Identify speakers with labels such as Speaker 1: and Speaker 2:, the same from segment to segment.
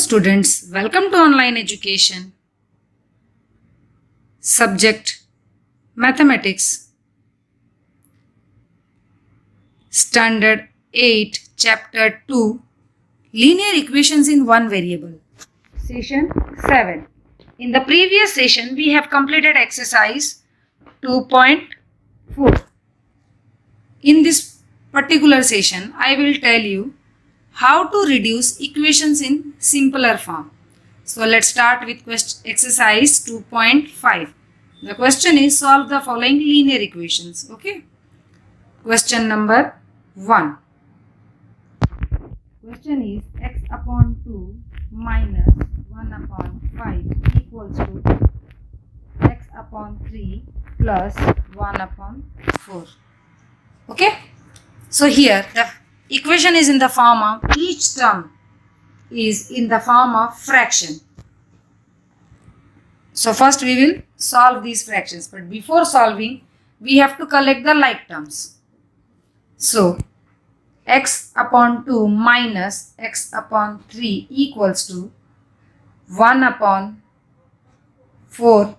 Speaker 1: students, welcome to online education. Subject Mathematics, Standard 8, Chapter 2, Linear Equations in One Variable. Session 7. In the previous session, we have completed exercise 2.4. In this particular session, I will tell you how to reduce equations in simpler form. So let's start with exercise 2.5. The question is solve the following linear equations. Okay. Question number 1. Question is x upon 2 minus 1 upon 5 equals to x upon 3 plus 1 upon 4. Okay. So here the equation is in the form of each term is in the form of fraction. So first we will solve these fractions, but before solving we have to collect the like terms. So x upon 2 minus x upon 3 equals to 1 upon 4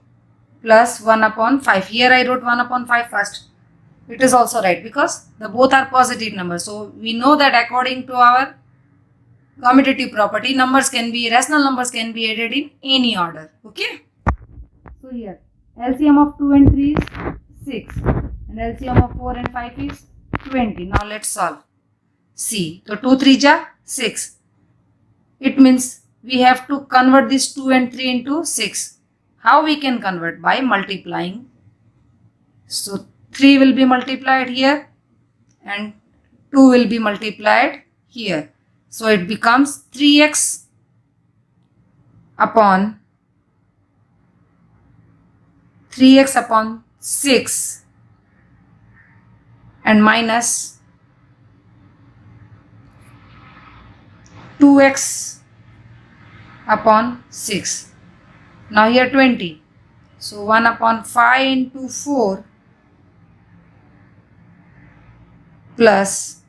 Speaker 1: plus 1 upon 5. Here I wrote 1 upon 5 first. It is also right because the both are positive numbers. So we know that according to our commutative property, rational numbers can be added in any order. Okay. So here LCM of 2 and 3 is 6 and LCM of 4 and 5 is 20. Now let's solve. See, so 2 3 ja 6. It means we have to convert this 2 and 3 into 6. How we can convert? By multiplying. So 3 will be multiplied here and 2 will be multiplied here. So it becomes 3x upon 6 and minus 2x upon 6. Now here 20. So 1 upon 5 into 4 plus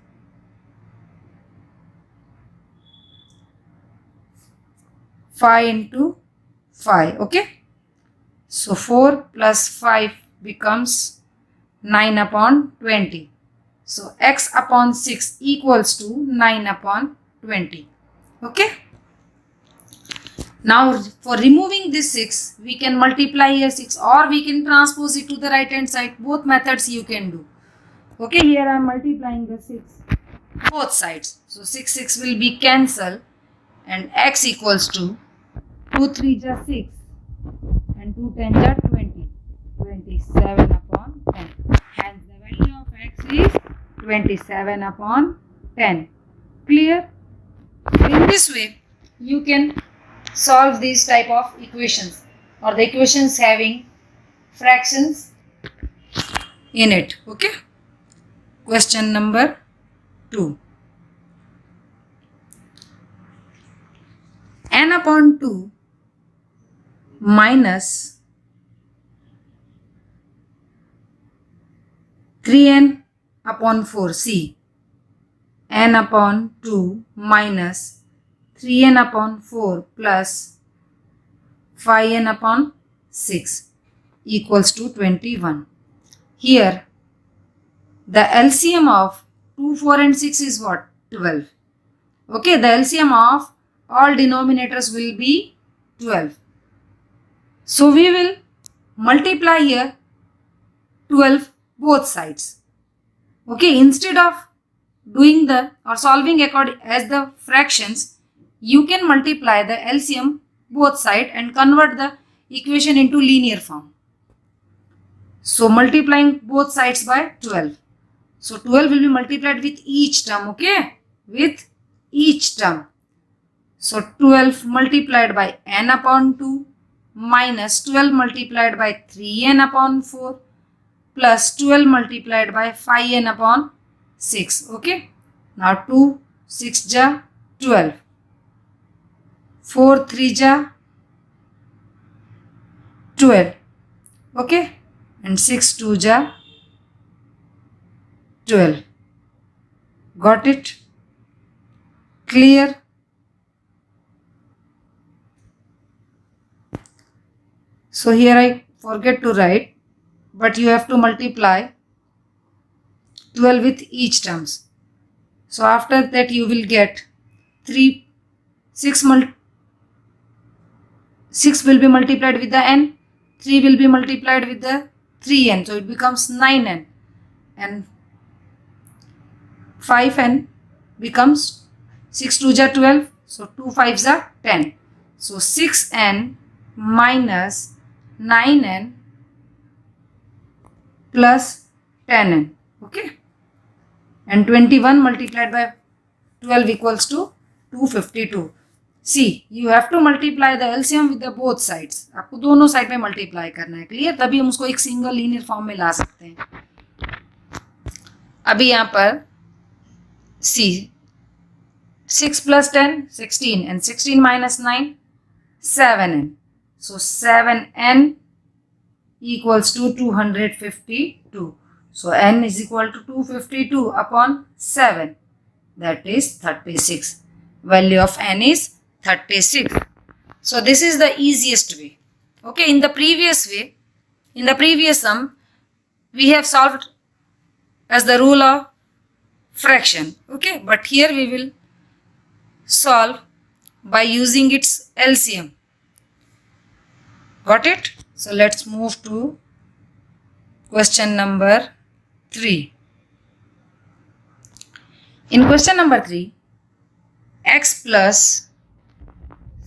Speaker 1: 5 into 5. Okay. So 4 plus 5 becomes 9 upon 20. So x upon 6 equals to 9 upon 20. Okay. Now for removing this 6, we can multiply here 6 or we can transpose it to the right hand side. Both methods you can do. Okay, here I am multiplying the 6 both sides. So 6 will be cancelled and x equals to 2 3 ja 6 and 2 10 ja 20. 27 upon 10. Hence the value of x is 27 upon 10. Clear? In this way, you can solve these type of equations or the equations having fractions in it. Okay. Question number 2. N upon 2 minus 3n upon 4. See, n upon 2 minus 3n upon 4 plus 5n upon 6 equals to 21. Here the LCM of 2, 4 and 6 is what? 12. Okay, the LCM of all denominators will be 12. So we will multiply here 12 both sides. Okay, instead of doing the or solving according as the fractions, you can multiply the LCM both sides and convert the equation into linear form. So multiplying both sides by 12. So 12 will be multiplied with each term. Okay, with each term. So 12 multiplied by n upon 2 minus 12 multiplied by 3n upon 4 plus 12 multiplied by 5n upon 6. Okay. Now 2 6 ja 12. 4 3 ja 12. Okay. And 6 2 ja 12. Got it? Clear? So here I forget to write, but you have to multiply 12 with each terms. So after that you will get 6 will be multiplied with the n, 3 will be multiplied with the 3n, so it becomes 9n, and 5n becomes 6 2s are 12, so 2 5s are 10. So 6n minus 9n plus 10n. Okay, and 21 multiplied by 12 equals to 252. See, you have to multiply the LCM with the both sides. आपको दोनों side में multiply करना है, clear? तभी हम उसको एक single linear form में ला सकते हैं. अभी यहाँ पर सी 6 plus 10 16 and 16 minus 9 7n. So 7n equals to 252. So n is equal to 252 upon 7. That is 36. Value of n is 36. So this is the easiest way. Okay, in the previous sum, we have solved as the rule of fraction. Okay, but here we will solve by using its LCM. Got it? So let's move to question number 3. In question number 3, x plus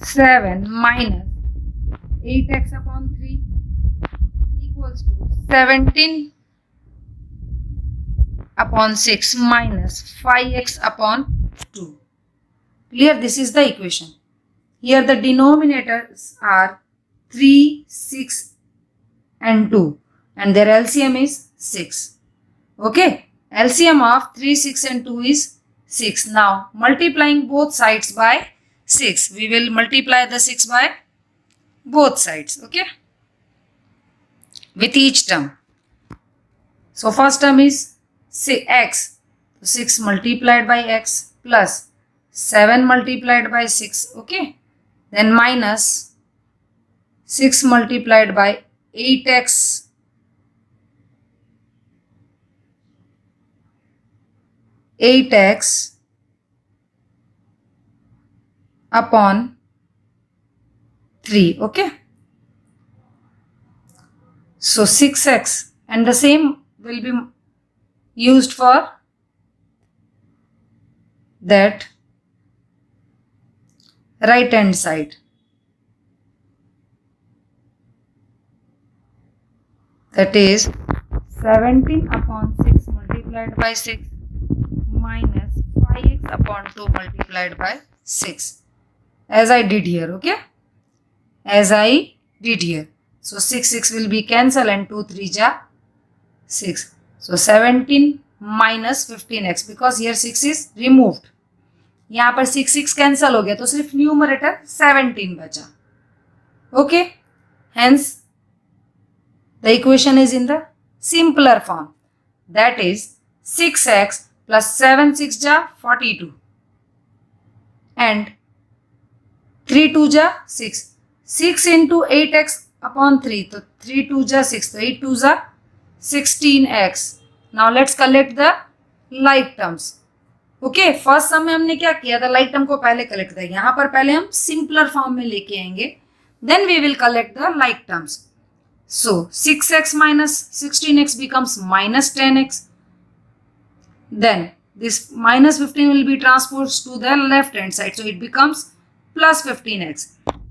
Speaker 1: 7 minus 8x upon 3 equals to 17 upon 6 minus 5x upon 2. Clear? This is the equation. Here the denominators are 3, 6 and 2, and their LCM is 6. Okay, LCM of 3, 6 and 2 is 6. Now multiplying both sides by 6, we will multiply the 6 by both sides. Okay, with each term. So first term is x, 6 multiplied by x plus 7 multiplied by 6. Okay, then minus 6 multiplied by 8x upon 3. Okay, so 6x, and the same will be used for that right hand side. That is 17 upon 6 multiplied by 6 minus 5x upon 2 multiplied by 6, as I did here. Okay, as I did here. So 6 will be cancelled and 2 3 ja 6. So 17 minus 15x, because here 6 is removed. यहाँ पर 6 cancel हो गया तो सिर्फ numerator 17 बचा. Okay, hence the equation is in the simpler form. That is 6x plus 7 6 ja 42 and 3 2 ja 6. 6 into 8x upon 3, तो 3 2 ja 6, तो 8 2 ja 16x. Now let's collect the like terms. Okay, first sum में हमने क्या किया था, like term को पहले collect किया. यहाँ पर पहले हम सिंपलर फॉर्म में लेके आएंगे, then we will collect the like terms. So 6x minus 16x becomes minus 10x. Then this minus 15 will be transposed to the left hand side, so it becomes plus 15x.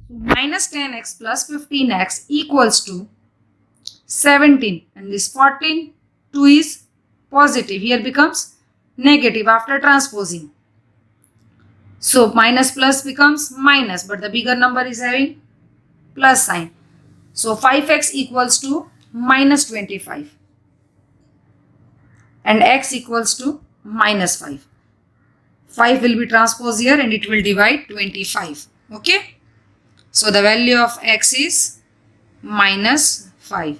Speaker 1: Minus 10x plus 15x equals to 17, and this 14, 2 is positive, here becomes negative after transposing. So minus plus becomes minus, but the bigger number is having plus sign. So 5x equals to minus 25 and x equals to minus 5. 5 will be transposed here and it will divide 25. Okay, so the value of x is minus 5.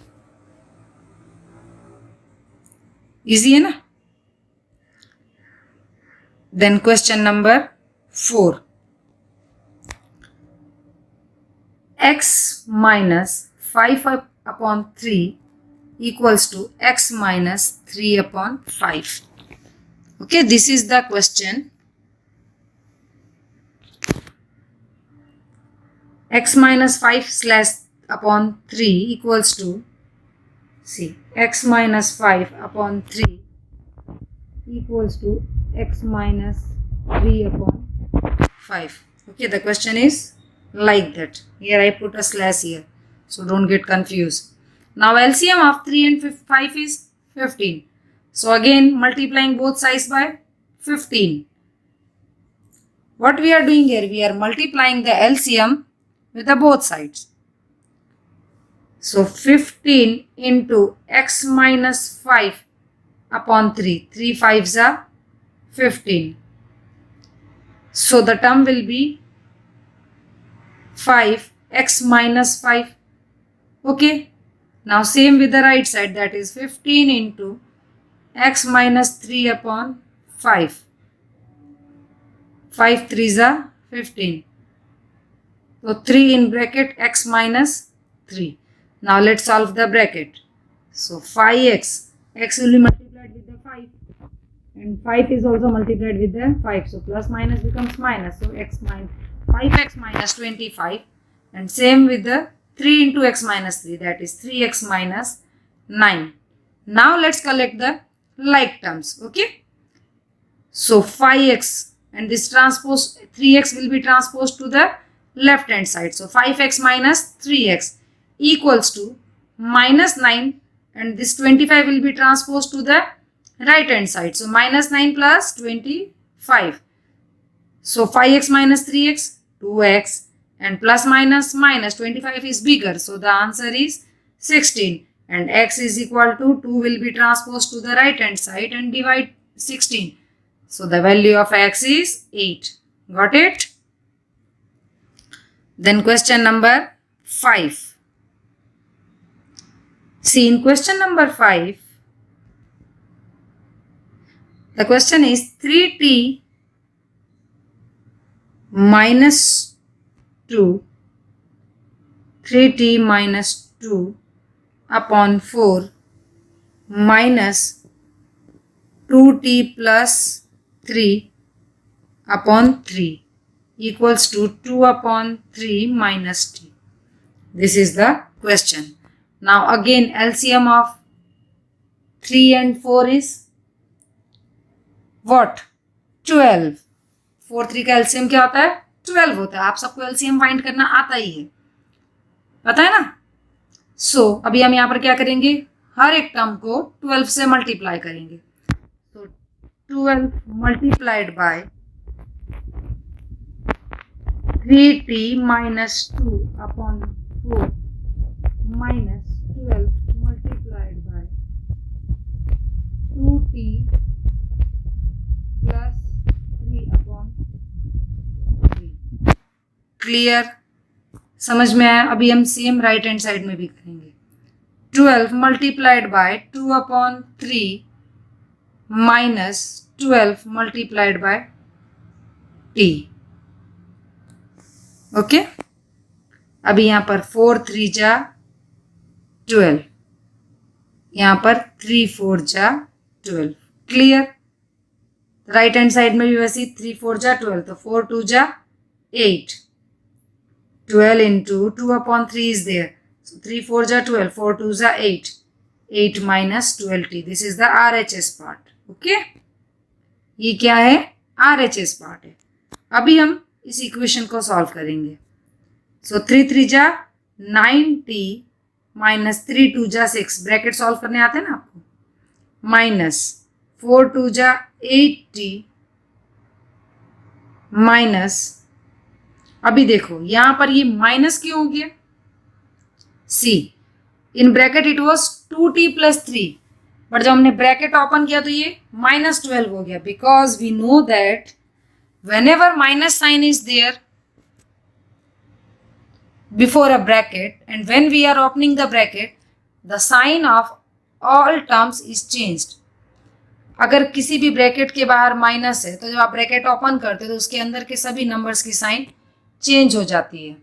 Speaker 1: Easy है ना? Then question number 4. X minus 5/3 equals to x minus 3/5. Okay, this is the question. X minus 5/3 equals to, see, x minus 5/3 equals to x minus 3/5. Okay, the question is like that. Here I put a slash here, so don't get confused. Now LCM of 3 and 5 is 15. So again multiplying both sides by 15. What we are doing here, we are multiplying the LCM with the both sides. So 15 into x minus 5/3. 3 5s are 15. So the term will be 5x minus 5. Okay. Now same with the right side, that is 15 into x minus 3/5. 5 3s are 15. So 3 in bracket x minus 3. Now let's solve the bracket. So 5x, x will be multiplied with the 5 and 5 is also multiplied with the 5. So plus minus becomes minus. So 5x minus 25, and same with the 3 into x minus 3, that is 3x minus 9. Now let's collect the like terms. Okay. So 5x and this transpose 3x will be transposed to the left hand side. So 5x minus 3x equals to minus 9, and this 25 will be transposed to the right hand side. So minus 9 plus 25. So 5x minus 3x, 2x, and plus minus minus 25 is bigger. So the answer is 16, and x is equal to 2 will be transposed to the right hand side and divide 16. So the value of x is 8. Got it? Then question number 5. See, in question number 5, the question is 3t minus 2, 3t minus 2 upon 4 minus 2t plus 3 upon 3 equals to 2/3 minus t. This is the question. Now again LCM of 3 and 4 is what? 12. 4 3 का LCM क्या होता है? 12 होता है. आप सबको LCM find करना आता ही है, पता है ना? सो अभी हम यहाँ पर क्या करेंगे, हर एक टर्म को 12 से मल्टीप्लाई करेंगे. तो 12 multiplied by 3t minus 2 upon 4 minus 12 multiplied by 2t plus 3 upon 3. Clear? समझ में आया? अभी हम सेम राइट हैंड साइड में भी करेंगे. 12 multiplied by 2/3 minus 12 multiplied by t. Okay. अभी यहाँ पर 4 3 जा 12, यहाँ पर 3 4 जा 12. क्लियर? राइट हैंड साइड में भी वैसे 3 4 जा 12, तो 4 2 जा 8. 12 into 2/3 is there. So 3 4 जा 12, 4 2 जा 8. 8 minus 12t. This is the RHS part. Okay? ये क्या है? RHS part है. अभी हम इस इक्वेशन को सॉल्व करेंगे. सो 3 3 जा 9t माइनस 3 2 जा 6. ब्रैकेट सॉल्व करने आते हैं ना आपको. माइनस 4 2 जा 8t माइनस, अभी देखो यहाँ पर ये माइनस क्यों हो गया? See, in bracket it was 2t plus 3, but जब हमने ब्रैकेट ओपन किया तो ये -12 हो गया. Because we know that whenever minus sign is there before a bracket and when we are opening the bracket, the sign of all terms is changed. अगर किसी भी ब्रैकेट के बाहर माइनस है तो जब आप ब्रैकेट ओपन करते हो तो उसके अंदर के सभी नंबर्स की साइन चेंज हो जाती है.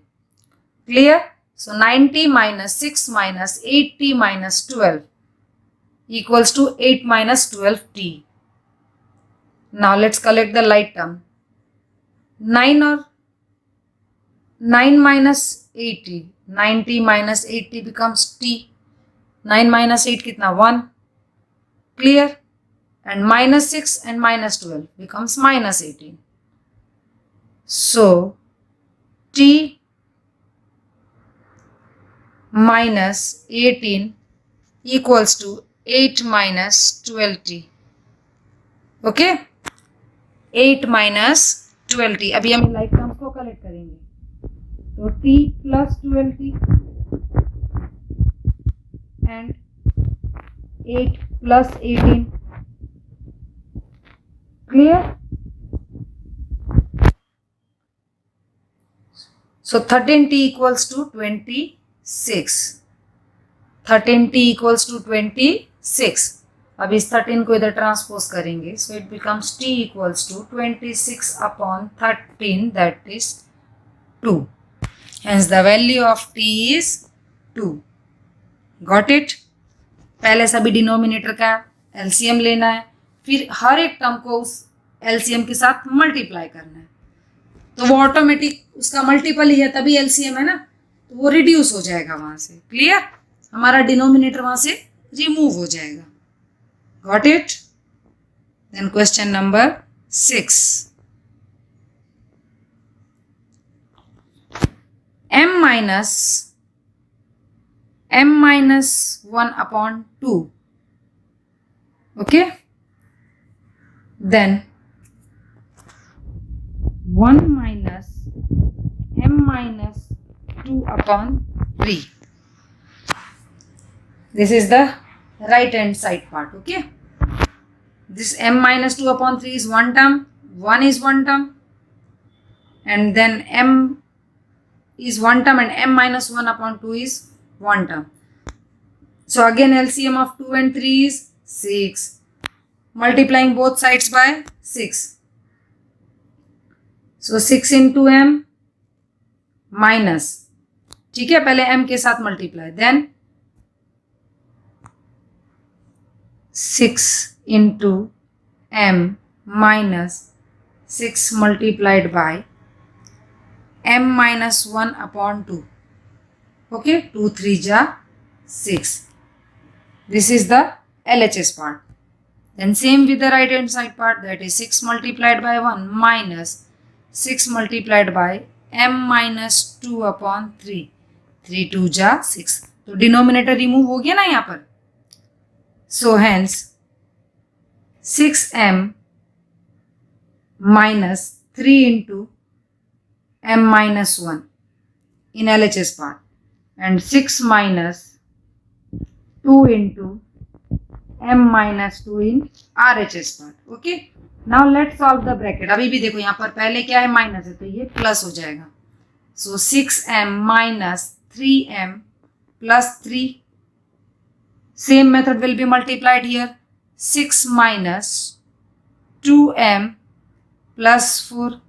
Speaker 1: Clear? So 90 minus 6 minus 8t minus 12 equals to 8 minus 12t. Now let's collect the like term. 9 minus 80. 90 minus 80 becomes t. 9 minus 8 kitna? 1. Clear? And minus 6 and minus 12 becomes minus 18. So t minus 18 equals to 8 minus 12t. Okay? 8 minus 12t. अभी हम like terms को collect करेंगे. तो t plus 12t and 8 plus 18. Clear? So 13t equals to 26. 13t equals to 26. अब इस 13 को इधर transpose करेंगे. So it becomes t equals to 26 upon 13, that is 2. Hence the value of t is 2. Got it? पहले सभी denominator का LCM लेना है, फिर हर एक टर्म को उस एलसीएम के साथ मल्टीप्लाई करना है. तो वो ऑटोमेटिक उसका मल्टीपल ही है, तभी एलसीएम है ना, तो वो रिड्यूस हो जाएगा वहां से. क्लियर? हमारा डिनोमिनेटर वहां से रिमूव हो जाएगा. Got it? Then question number 6. m minus 1 upon 2. Okay? Then 1 minus m minus 2 upon 3. This is the right hand side part. Okay? This m minus 2 upon 3 is one term. 1 is one term. And then m is one term and m minus 1 upon 2 is one term. So again LCM of 2 and 3 is 6. Multiplying both sides by 6. So 6 into m minus, ठीक है, पहले m के साथ multiply, then 6 into m minus 6 multiplied by m minus 1 upon 2. Okay, 2 3 ja 6. This is the LHS part. Then same with the right hand side part, that is 6 multiplied by 1 minus 6 multiplied by m minus 2 upon 3. 3 2 ja 6. तो denominator remove हो गया ना यहाँ पर. So hence 6m minus 3 into m minus 1 in LHS part and 6 minus 2 into m minus 2 in RHS part. Okay? Now let's solve the bracket. अभी भी देखो यहाँ पर पहले क्या है, माइनस है, तो ये प्लस हो जाएगा. So 6m minus 3m plus 3. Same method will be multiplied here. 6 minus 2m plus 4.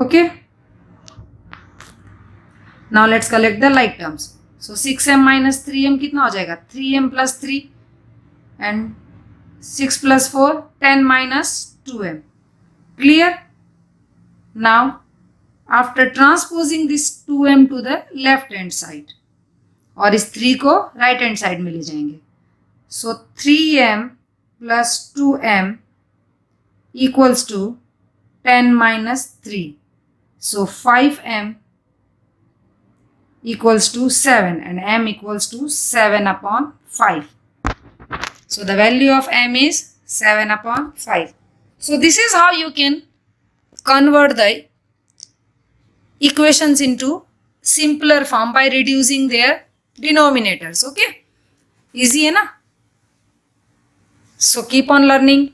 Speaker 1: Okay? Now let's collect the like terms. So 6m minus 3m कितना हो जाएगा? 3m plus 3 and 6 plus 4, 10 minus 2m. Clear? Now after transposing this 2m to the left hand side, और इस 3 को right hand side में ले जाएंगे. So 3m plus 2m equals to 10 minus 3. So 5m equals to 7 and m equals to 7 upon 5. So the value of m is 7 upon 5. So this is how you can convert the equations into simpler form by reducing their denominators. Okay, easy है ना? So keep on learning.